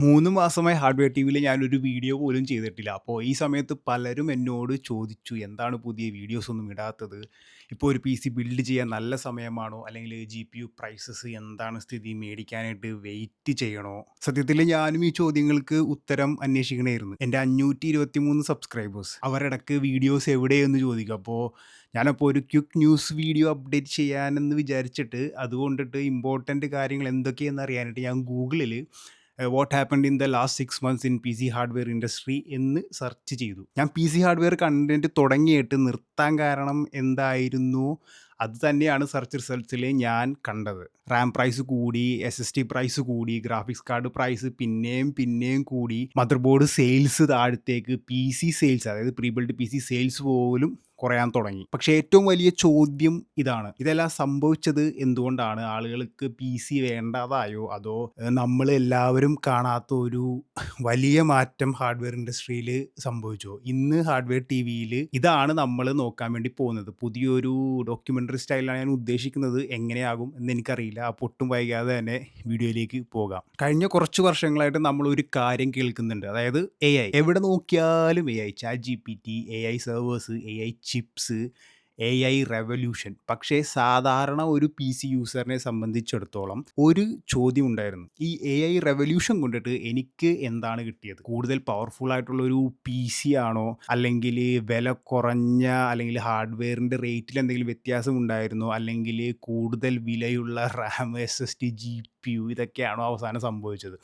3 മാസമായി ഹാർഡ്‌വെയർ ടിവിയിൽ ഞാനൊരു വീഡിയോ പോലും ചെയ്തിട്ടില്ല. അപ്പോൾ ഈ സമയത്ത് പലരും എന്നോട് ചോദിച്ചു, "എന്താണ് പുതിയ വീഡിയോസ് ഒന്നും ഇടാത്തത്? ഇപ്പോൾ ഒരു പീസി ബിൽഡ് ചെയ്യാൻ നല്ല സമയമാണോ? അല്ലെങ്കിൽ GPU പ്രൈസസ് എന്താണ് സ്ഥിതി? മേടിക്കാനായിട്ട് വെയിറ്റ് ചെയ്യണോ?" സത്യത്തിൽ ഞാനും ഈ ചോദ്യങ്ങൾക്ക് ഉത്തരം അന്വേഷിക്കണായിരുന്നു. എൻ്റെ 523 സബ്സ്ക്രൈബേഴ്സ് അവരിടക്ക് വീഡിയോസ് എവിടെയെന്ന് ചോദിക്കും. ഞാനപ്പോൾ ഒരു ക്വിക്ക് ന്യൂസ് വീഡിയോ അപ്ഡേറ്റ് ചെയ്യാനെന്ന് വിചാരിച്ചിട്ട് അതുകൊണ്ടിട്ട് ഇമ്പോർട്ടൻറ്റ് കാര്യങ്ങൾ എന്തൊക്കെയെന്ന് അറിയാനായിട്ട് ഞാൻ ഗൂഗിളിൽ what happened in the last 6 months in PC hardware industry എന്ന് സെർച്ച് ചെയ്തു. ഞാൻ PC ഹാർഡ്വെയർ കണ്ടന്റ് തുടങ്ങിയിട്ട് നിർത്താൻ കാരണം എന്തായിരുന്നു? അത് തന്നെയാണ് സെർച്ച് റിസൾട്ട്സിൽ ഞാൻ കണ്ടത്. റാം പ്രൈസ് കൂടി, SSD പ്രൈസ് കൂടി, ഗ്രാഫിക്സ് കാർഡ് പ്രൈസ് പിന്നെയും കൂടി, മദർ ബോർഡ് സെയിൽസ് താഴത്തേക്ക്, PC സെയിൽസ് അതായത് പ്രീ ബിൽഡ് PC സെയിൽസ് പോലും കുറയാൻ തുടങ്ങി. പക്ഷേ ഏറ്റവും വലിയ ചോദ്യം ഇതാണ്. ഇതെല്ലാം സംഭവിച്ചത് എന്തുകൊണ്ടാണ്? ആളുകൾക്ക് PC വേണ്ടാതായോ? അതോ നമ്മൾ എല്ലാവരും കാണാത്ത ഒരു വലിയ മാറ്റം ഹാർഡ്വെയർ ഇൻഡസ്ട്രിയിൽ സംഭവിച്ചോ? ഇന്ന് ഹാർഡ്വെയർ ടിവിയിൽ ഇതാണ് നമ്മൾ നോക്കാൻ വേണ്ടി പോകുന്നത്. പുതിയൊരു ഡോക്യുമെന്ററി സ്റ്റൈലാണ് ഞാൻ ഉദ്ദേശിക്കുന്നത്. എങ്ങനെയാകും എന്ന് എനിക്കറിയില്ല. അപ്പോൾ ഒട്ടും വൈകാതെ തന്നെ വീഡിയോയിലേക്ക് പോകാം. കഴിഞ്ഞ കുറച്ച് വർഷങ്ങളായിട്ട് നമ്മൾ ഒരു കാര്യം കേൾക്കുന്നുണ്ട്. അതായത് AI. എവിടെ നോക്കിയാലും AI. ChatGPT, AI servers, AI chips, AI revolution. പക്ഷേ സാധാരണ ഒരു PC യൂസറിനെ സംബന്ധിച്ചിടത്തോളം ഒരു ചോദ്യം ഉണ്ടായിരുന്നു. ഈ AI റെവല്യൂഷൻ കൊണ്ടിട്ട് എനിക്ക് എന്താണ് കിട്ടിയത്? കൂടുതൽ പവർഫുൾ ആയിട്ടുള്ള ഒരു PC ആണോ? അല്ലെങ്കിൽ വില കുറഞ്ഞ അല്ലെങ്കിൽ ഹാർഡ്വെയറിൻ്റെ റേറ്റിൽ എന്തെങ്കിലും വ്യത്യാസം ഉണ്ടായിരുന്നോ? അല്ലെങ്കിൽ കൂടുതൽ വിലയുള്ള RAM, SSD, GPU ഇതൊക്കെയാണോ അവസാനം സംഭവിച്ചത്?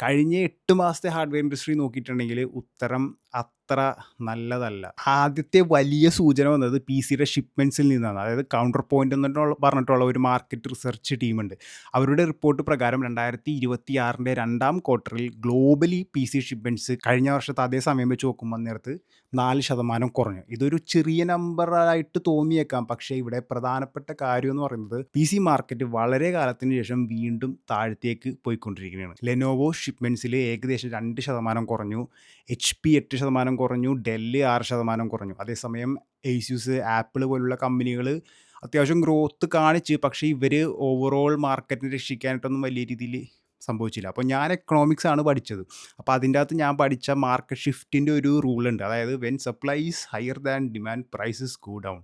കഴിഞ്ഞ 8 മാസത്തെ ഹാർഡ്വെയർ ഇൻഡസ്ട്രി നോക്കിയിട്ടുണ്ടെങ്കിൽ ഉത്തരം അത്ര നല്ലതല്ല. ആദ്യത്തെ വലിയ സൂചന വന്നത് PCയുടെ ഷിപ്മെൻറ്റ്സിൽ നിന്നാണ്. അതായത് കൗണ്ടർ പോയിന്റ് എന്നിട്ടുള്ള പറഞ്ഞിട്ടുള്ള ഒരു മാർക്കറ്റ് റിസർച്ച് ടീമുണ്ട്. അവരുടെ റിപ്പോർട്ട് പ്രകാരം 2026ൻ്റെ രണ്ടാം ക്വാർട്ടറിൽ ഗ്ലോബലി PC ഷിപ്മെൻറ്റ്സ് കഴിഞ്ഞ വർഷത്തെ അതേ സമയം വെച്ച് നോക്കുമ്പോൾ നേരത്ത് 4% കുറഞ്ഞു. ഇതൊരു ചെറിയ നമ്പറായിട്ട് തോന്നിയേക്കാം. പക്ഷേ ഇവിടെ പ്രധാനപ്പെട്ട കാര്യം എന്ന് പറയുന്നത് PC മാർക്കറ്റ് വളരെ കാലത്തിന് ശേഷം വീണ്ടും താഴത്തേക്ക് പോയിക്കൊണ്ടിരിക്കുകയാണ്. ലെനോവോ ഷിപ്മെൻറ്റ്സിൽ ഏകദേശം 2% കുറഞ്ഞു. HP 8% കുറഞ്ഞു. ഡെല്ല് 6% കുറഞ്ഞു. അതേസമയം ഏസ്യൂസ്, ആപ്പിൾ പോലുള്ള കമ്പനികൾ അത്യാവശ്യം ഗ്രോത്ത് കാണിച്ച്. പക്ഷേ ഇവർ ഓവറോൾ മാർക്കറ്റിനെ രക്ഷിക്കാനായിട്ടൊന്നും വലിയ രീതിയിൽ സംഭവിച്ചില്ല. അപ്പോൾ ഞാൻ എക്കണോമിക്സ് ആണ് പഠിച്ചത്. അപ്പോൾ അതിൻ്റെ അകത്ത് ഞാൻ പഠിച്ച മാർക്കറ്റ് ഷിഫ്റ്റിൻ്റെ ഒരു റൂളുണ്ട്. അതായത് when supply is higher than demand prices go down.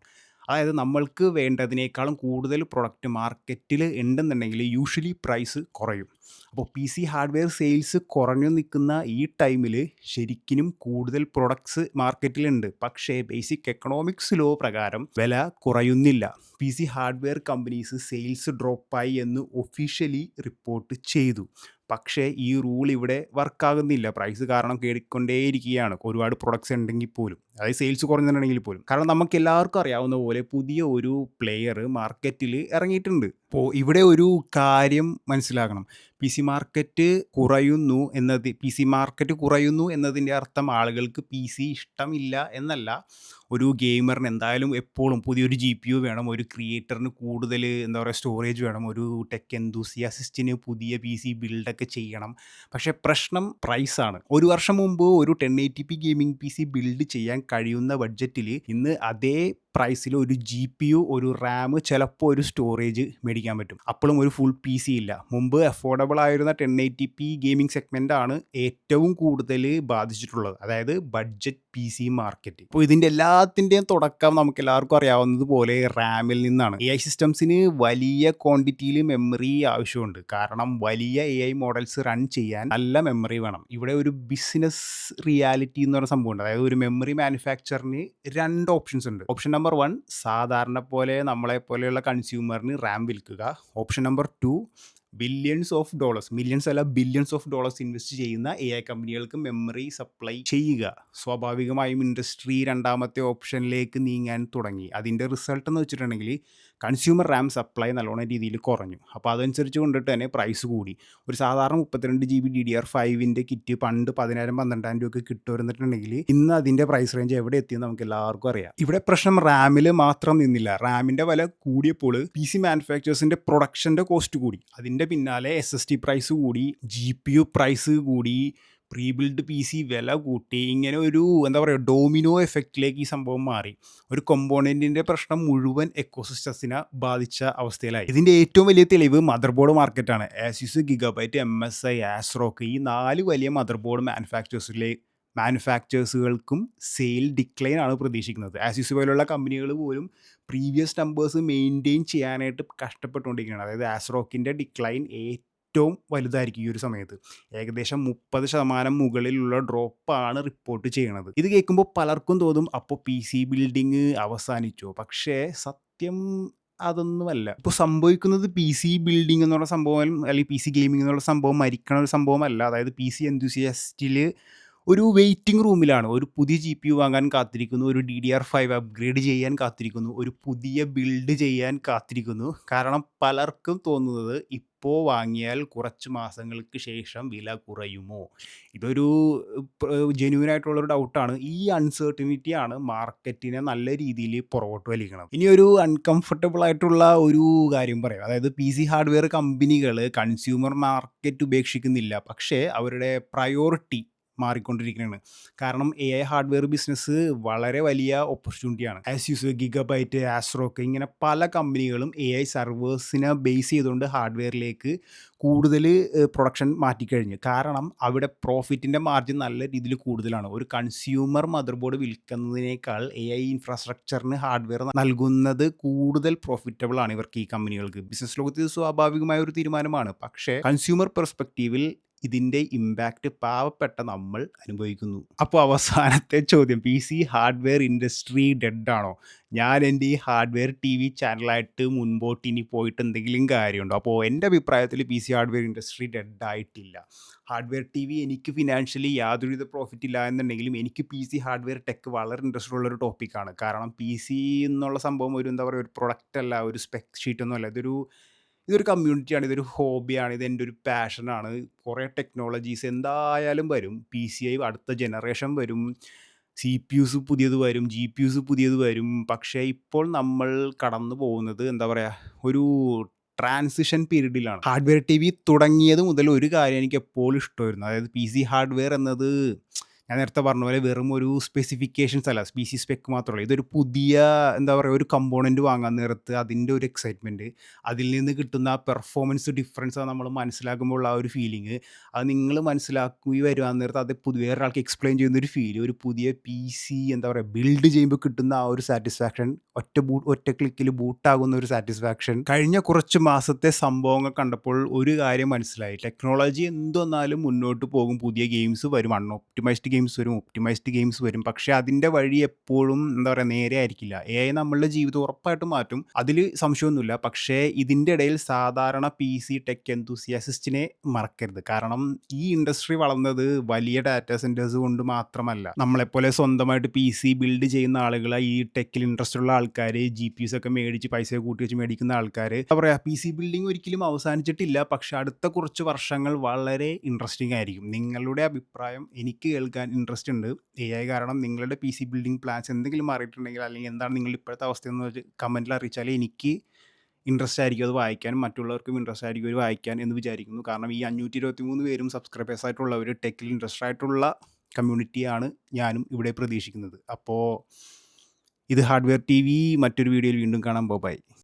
അതായത് നമ്മൾക്ക് വേണ്ടതിനേക്കാളും കൂടുതൽ പ്രൊഡക്റ്റ് മാർക്കറ്റിൽ ഉണ്ടെന്നുണ്ടെങ്കിൽ യൂഷ്വലി പ്രൈസ് കുറയും. അപ്പോൾ PC ഹാർഡ്വെയർ സെയിൽസ് കുറഞ്ഞു നിൽക്കുന്ന ഈ ടൈമിൽ ശരിക്കിനും കൂടുതൽ പ്രൊഡക്ട്സ് മാർക്കറ്റിലുണ്ട്. പക്ഷേ ബേസിക് എക്കണോമിക്സ് ലോ പ്രകാരം വില കുറയുന്നില്ല. PC ഹാർഡ്വെയർ കമ്പനീസ് സെയിൽസ് ഡ്രോപ്പായി എന്ന് ഒഫീഷ്യലി റിപ്പോർട്ട് ചെയ്തു. പക്ഷേ ഈ റൂൾ ഇവിടെ വർക്കാകുന്നില്ല. പ്രൈസ് കാരണം കേറിക്കൊണ്ടേയിരിക്കുകയാണ്. ഒരുപാട് പ്രൊഡക്ട്സ് ഉണ്ടെങ്കിൽ പോലും. അതായത് സെയിൽസ് കുറഞ്ഞിട്ടുണ്ടെങ്കിൽ പോലും. കാരണം നമുക്ക് എല്ലാവർക്കും അറിയാവുന്ന പോലെ പുതിയ ഒരു പ്ലെയർ മാർക്കറ്റിൽ ഇറങ്ങിയിട്ടുണ്ട്. അപ്പോൾ ഇവിടെ ഒരു കാര്യം മനസ്സിലാക്കണം. PC മാർക്കറ്റ് കുറയുന്നു എന്നതിൻ്റെ അർത്ഥം ആളുകൾക്ക് PC ഇഷ്ടമില്ല എന്നല്ല. ഒരു ഗെയിമറിന് എന്തായാലും എപ്പോഴും പുതിയൊരു GPU വേണം. ഒരു ക്രിയേറ്ററിന് കൂടുതൽ സ്റ്റോറേജ് വേണം. ഒരു ടെക് എന്തൂസിയാസിസ്റ്റിന് പുതിയ PC ബിൽഡൊക്കെ ചെയ്യണം. പക്ഷേ പ്രശ്നം പ്രൈസാണ്. ഒരു വർഷം മുമ്പ് ഒരു 1080p ഗെയിമിംഗ് PC ബിൽഡ് ചെയ്യാൻ കഴിയുന്ന ബഡ്ജറ്റിൽ ഇന്ന് അതേ പ്രൈസിൽ ഒരു GPU, ഒരു റാം, ചിലപ്പോൾ ഒരു സ്റ്റോറേജ് മേടിക്കാൻ പറ്റും. അപ്പോഴും ഒരു ഫുൾ PC ഇല്ല. മുമ്പ് അഫോർഡബിൾ ആയിരുന്ന 1080p ഗെയിമിംഗ് സെഗ്മെൻ്റാണ് ഏറ്റവും കൂടുതൽ ബാധിച്ചിട്ടുള്ളത്. അതായത് ബഡ്ജറ്റ് PC മാർക്കറ്റ്. അപ്പോൾ ഇതിൻ്റെ എല്ലാത്തിൻ്റെയും തുടക്കം നമുക്ക് എല്ലാവർക്കും അറിയാവുന്നത് പോലെ റാമിൽ നിന്നാണ്. AI സിസ്റ്റംസിന് വലിയ ക്വാണ്ടിറ്റിയിൽ മെമ്മറി ആവശ്യമുണ്ട്. കാരണം വലിയ AI മോഡൽസ് റൺ ചെയ്യാൻ നല്ല മെമ്മറി വേണം. ഇവിടെ ഒരു ബിസിനസ് റിയാലിറ്റി എന്ന് പറയുന്ന സംഭവമുണ്ട്. അതായത് ഒരു മെമ്മറി മാനുഫാക്ചറിന് 2 ഓപ്ഷൻസ് ഉണ്ട്. ഓപ്ഷൻ നമ്പർ 1 സാധാരണ പോലെ നമ്മളെ പോലെയുള്ള കൺസ്യൂമറിന് റാം വിൽക്കുക. Option number 2 billions of dollars, millions അല്ല ബില്യൺസ് ഓഫ് ഡോളേഴ്സ് ഇൻവെസ്റ്റ് ചെയ്യുന്ന AI കമ്പനികൾക്ക് മെമ്മറി സപ്ലൈ ചെയ്യുക. സ്വാഭാവികമായും ഇൻഡസ്ട്രി രണ്ടാമത്തെ ഓപ്ഷനിലേക്ക് നീങ്ങാൻ തുടങ്ങി. അതിൻ്റെ റിസൾട്ട് എന്ന് വെച്ചിട്ടുണ്ടെങ്കിൽ കൺസ്യൂമർ റാം സപ്ലൈ നല്ലോണം രീതിയിൽ കുറഞ്ഞു. അപ്പോൾ അതനുസരിച്ച് കൊണ്ടിട്ട് തന്നെ പ്രൈസ് കൂടി. ഒരു സാധാരണ 32GB DDR5ൻ്റെ കിറ്റ് പണ്ട് 10,000 12,000 രൂപയ്ക്ക് കിട്ടുമായിരുന്നിട്ടുണ്ടെങ്കിൽ ഇന്ന് അതിൻ്റെ പ്രൈസ് റേഞ്ച് എവിടെ എത്തിയെന്ന് നമുക്ക് എല്ലാവർക്കും അറിയാം. ഇവിടെ പ്രശ്നം റാമിൽ മാത്രം നിന്നില്ല. റാമിൻ്റെ വില കൂടിയപ്പോൾ PC മാനുഫാക്ചേഴ്സിൻ്റെ പ്രൊഡക്ഷൻ്റെ കോസ്റ്റ് കൂടി. അതിൻ്റെ പിന്നാലെ SSD പ്രൈസ് കൂടി, GPU പ്രൈസ് കൂടി, പ്രീ ബിൽഡ് പി.സി വില കൂട്ടി. ഇങ്ങനെ ഒരു എന്താ പറയുക ഡോമിനോ എഫക്റ്റിലേക്ക് ഈ സംഭവം മാറി. ഒരു കൊമ്പോണന്റിന്റെ പ്രശ്നം മുഴുവൻ എക്കോസിസ്റ്റത്തിനെ ബാധിച്ച അവസ്ഥയിലായി. ഇതിന്റെ ഏറ്റവും വലിയ തെളിവ് മദർ ബോർഡ് മാർക്കറ്റാണ്. ആസ്യൂസ്, ഗിഗാബൈറ്റ്, MSI, ആസ്റോക്ക് ഈ 4 വലിയ മദർ ബോർഡ് മാനുഫാക്ചേഴ്സുകൾക്കും സെയിൽ ഡിക്ലൈൻ ആണ് പ്രതീക്ഷിക്കുന്നത്. ആസ്യൂസ് പോലുള്ള കമ്പനികൾ പോലും പ്രീവിയസ് നമ്പേഴ്സ് മെയിൻറ്റെയിൻ ചെയ്യാനായിട്ട് കഷ്ടപ്പെട്ടുകൊണ്ടിരിക്കുകയാണ്. അതായത് ആസ്റോക്കിൻ്റെ ഡിക്ലൈൻ ഏറ്റവും വലുതായിരിക്കും ഈ ഒരു സമയത്ത്. ഏകദേശം 30% മുകളിലുള്ള ഡ്രോപ്പാണ് റിപ്പോർട്ട് ചെയ്യണത്. ഇത് കേൾക്കുമ്പോൾ പലർക്കും തോന്നും അപ്പോൾ PC ബിൽഡിങ് അവസാനിച്ചോ? പക്ഷേ സത്യം അതൊന്നുമല്ല. ഇപ്പോൾ സംഭവിക്കുന്നത് PC ബിൽഡിംഗ് എന്നുള്ള സംഭവം അല്ലെങ്കിൽ PC ഗെയിമിംഗ് എന്നുള്ള സംഭവം മരിക്കണ ഒരു സംഭവമല്ല. അതായത് PC എന്തൂസിയാസ്റ്റിൽ ഒരു വെയിറ്റിംഗ് റൂമിലാണ്. ഒരു പുതിയ GPU വാങ്ങാൻ കാത്തിരിക്കുന്നു. ഒരു DDR5 അപ്ഗ്രേഡ് ചെയ്യാൻ കാത്തിരിക്കുന്നു. ഒരു പുതിയ ബിൽഡ് ചെയ്യാൻ കാത്തിരിക്കുന്നു. കാരണം പലർക്കും തോന്നുന്നത് ഇപ്പോൾ വാങ്ങിയാൽ കുറച്ച് മാസങ്ങൾക്ക് ശേഷം വില കുറയുമോ? ഇതൊരു ജെന്യൂൻ ആയിട്ടുള്ളൊരു ഡൗട്ടാണ്. ഈ അൺസർട്ടനിറ്റിയാണ് മാർക്കറ്റിനെ നല്ല രീതിയിൽ പുറകോട്ട് വലിക്കുന്നത്. ഇനി ഒരു അൺകംഫർട്ടബിൾ ആയിട്ടുള്ള ഒരു കാര്യം പറയാം. അതായത് PC ഹാർഡ്വെയർ കമ്പനികൾ കൺസ്യൂമർ മാർക്കറ്റ് ഉപേക്ഷിക്കുന്നില്ല. പക്ഷേ അവരുടെ പ്രയോറിറ്റി മാറിക്കൊണ്ടിരിക്കുകയാണ്. കാരണം AI ഹാർഡ്വെയർ ബിസിനസ് വളരെ വലിയ ഓപ്പർച്യൂണിറ്റിയാണ്. ആസ്യൂസ്, ഗിഗബൈറ്റ്, ആസ്ട്രോക്ക് ഇങ്ങനെ പല കമ്പനികളും AI സെർവേഴ്സിനെ ബേസ് ചെയ്തുകൊണ്ട് ഹാർഡ്വെയറിലേക്ക് കൂടുതൽ പ്രൊഡക്ഷൻ മാറ്റിക്കഴിഞ്ഞു. കാരണം അവിടെ പ്രോഫിറ്റിൻ്റെ മാർജിൻ നല്ല രീതിയിൽ കൂടുതലാണ്. ഒരു കൺസ്യൂമർ മദർ ബോർഡ് വിൽക്കുന്നതിനേക്കാൾ AI ഇൻഫ്രാസ്ട്രക്ചറിന് ഹാർഡ്വെയർ നൽകുന്നത് കൂടുതൽ പ്രോഫിറ്റബിൾ ആണ് ഇവർക്ക്, ഈ കമ്പനികൾക്ക്. ബിസിനസ് ലോകത്ത് ഇത് സ്വാഭാവികമായ ഒരു തീരുമാനമാണ്. പക്ഷേ കൺസ്യൂമർ പെർസ്പെക്റ്റീവിൽ ഇതിൻ്റെ ഇമ്പാക്റ്റ് പാവപ്പെട്ട നമ്മൾ അനുഭവിക്കുന്നു. അപ്പോൾ അവസാനത്തെ ചോദ്യം, PC ഹാർഡ്വെയർ ഇൻഡസ്ട്രി ഡെഡ് ആണോ? ഞാൻ എൻ്റെ ഈ ഹാർഡ്വെയർ TV ചാനലായിട്ട് മുൻപോട്ട് ഇനി പോയിട്ട് എന്തെങ്കിലും കാര്യമുണ്ടോ? അപ്പോൾ എൻ്റെ അഭിപ്രായത്തിൽ PC ഹാർഡ്വെയർ ഇൻഡസ്ട്രി ഡെഡ് ആയിട്ടില്ല. ഹാർഡ്വെയർ TV എനിക്ക് ഫിനാൻഷ്യലി യാതൊരുവിധ പ്രോഫിറ്റ് ഇല്ല എന്നുണ്ടെങ്കിലും എനിക്ക് PC ഹാർഡ്വെയർ ടെക് വളരെ ഇൻട്രസ്റ്റ് ഉള്ളൊരു ടോപ്പിക്കാണ്. കാരണം PC എന്നുള്ള സംഭവം ഒരു എന്താ പറയുക ഒരു പ്രൊഡക്റ്റ് അല്ല, ഒരു സ്പെക് ഷീറ്റ് ഒന്നും അല്ല. ഇതൊരു കമ്മ്യൂണിറ്റിയാണ്, ഇതൊരു ഹോബിയാണ്, ഇതെൻ്റെ ഒരു പാഷനാണ്. കുറേ ടെക്നോളജീസ് എന്തായാലും വരും. PCI അടുത്ത ജനറേഷൻ വരും, CPUs പുതിയത് വരും, GPUs പുതിയത് വരും. പക്ഷേ ഇപ്പോൾ നമ്മൾ കടന്നു പോകുന്നത് എന്താ പറയുക ഒരു ട്രാൻസിഷൻ പീരീഡിലാണ്. ഹാർഡ്വെയർ TV തുടങ്ങിയത് മുതൽ ഒരു കാര്യം എനിക്ക് എപ്പോഴും ഇഷ്ടമായിരുന്നു. അതായത് PC ഹാർഡ്വെയർ എന്നത് ഞാൻ നേരത്തെ പറഞ്ഞ പോലെ വെറും ഒരു സ്പെസിഫിക്കേഷൻസ് അല്ല, PC സ്പെക്ക് മാത്രമല്ല. ഇതൊരു പുതിയ എന്താ പറയുക ഒരു കമ്പോണൻറ്റ് വാങ്ങാൻ നേരത്ത് അതിൻ്റെ ഒരു എക്സൈറ്റ്മെൻറ്റ്, അതിൽ നിന്ന് കിട്ടുന്ന പെർഫോമൻസ് ഡിഫറൻസ് നമ്മൾ മനസ്സിലാക്കുമ്പോൾ ആ ഒരു ഫീലിംഗ്, അത് നിങ്ങൾ മനസ്സിലാക്കി വരുവാൻ നേരത്ത് അത് വേറൊരാൾക്ക് എക്സ്പ്ലെയിൻ ചെയ്യുന്നൊരു ഫീൽ, ഒരു പുതിയ PC എന്താ പറയുക ബിൽഡ് ചെയ്യുമ്പോൾ കിട്ടുന്ന ആ ഒരു സാറ്റിസ്ഫാക്ഷൻ, ഒറ്റ ക്ലിക്കിൽ ബൂട്ടാകുന്ന ഒരു സാറ്റിസ്ഫാക്ഷൻ. കഴിഞ്ഞ കുറച്ച് മാസത്തെ സംഭവങ്ങൾ കണ്ടപ്പോൾ ഒരു കാര്യം മനസ്സിലായി. ടെക്നോളജി എന്തൊന്നാലും മുന്നോട്ട് പോകും. പുതിയ ഗെയിംസ് വരും, അൺഒപ്റ്റിമൈസ്ഡ് ഗെയിംസ് വരും, ഒപ്റ്റിമൈസ്ഡ് ഗെയിംസ് വരും. പക്ഷേ അതിൻ്റെ വഴി എപ്പോഴും എന്താ പറയുക നേരെ ആയിരിക്കില്ല. AI നമ്മളുടെ ജീവിതം ഉറപ്പായിട്ടും മാറ്റും, അതിൽ സംശയമൊന്നുമില്ല. പക്ഷേ ഇതിൻ്റെ ഇടയിൽ സാധാരണ PC ടെക് എന്തൂസിയാസിസ്റ്റിനെ മറക്കരുത്. കാരണം ഈ ഇൻഡസ്ട്രി വളർന്നത് വലിയ ഡാറ്റാ സെൻറ്റേഴ്സ് കൊണ്ട് മാത്രമല്ല. നമ്മളെപ്പോലെ സ്വന്തമായിട്ട് PC ബിൽഡ് ചെയ്യുന്ന ആളുകൾ, ഈ ടെക്കിൽ ഇൻട്രസ്റ്റ് ഉള്ള ആൾക്കാർ, GPUs ഒക്കെ മേടിച്ച് പൈസ കൂട്ടി വെച്ച് മേടിക്കുന്ന ആൾക്കാർ, എന്താ പറയുക PC ബിൽഡിംഗ് ഒരിക്കലും അവസാനിച്ചിട്ടില്ല. പക്ഷേ അടുത്ത കുറച്ച് വർഷങ്ങൾ വളരെ ഇൻട്രസ്റ്റിംഗ് ആയിരിക്കും. നിങ്ങളുടെ അഭിപ്രായം എനിക്ക് കേൾക്കാൻ ഇൻട്രസ്റ്റ് ഉണ്ട്. AI കാരണം നിങ്ങളുടെ PC ബിൽഡിംഗ് പ്ലാൻസ് എന്തെങ്കിലും മാറിയിട്ടുണ്ടെങ്കിൽ, അല്ലെങ്കിൽ എന്താണ് നിങ്ങളുടെ ഇപ്പോഴത്തെ അവസ്ഥയെന്ന് വെച്ച് കമൻറ്റിൽ അറിയിച്ചാൽ എനിക്ക് ഇൻട്രസ്റ്റ് ആയിരിക്കും അത് വായിക്കാൻ, മറ്റുള്ളവർക്കും ഇൻട്രസ്റ്റ് ആയിരിക്കും അത് വായിക്കാൻ എന്ന് വിചാരിക്കുന്നു. കാരണം ഈ 523 പേരും സബ്സ്ക്രൈബേഴ്സ് ആയിട്ടുള്ളവർ ടെക്കിൽ ഇൻട്രസ്റ്റ് ആയിട്ടുള്ള കമ്മ്യൂണിറ്റിയാണ് ഞാനും ഇവിടെ പ്രതീക്ഷിക്കുന്നത്. അപ്പോൾ ഇത് ഹാർഡ്വെയർ TV മറ്റൊരു വീഡിയോയിൽ വീണ്ടും കാണാം. ബൈ.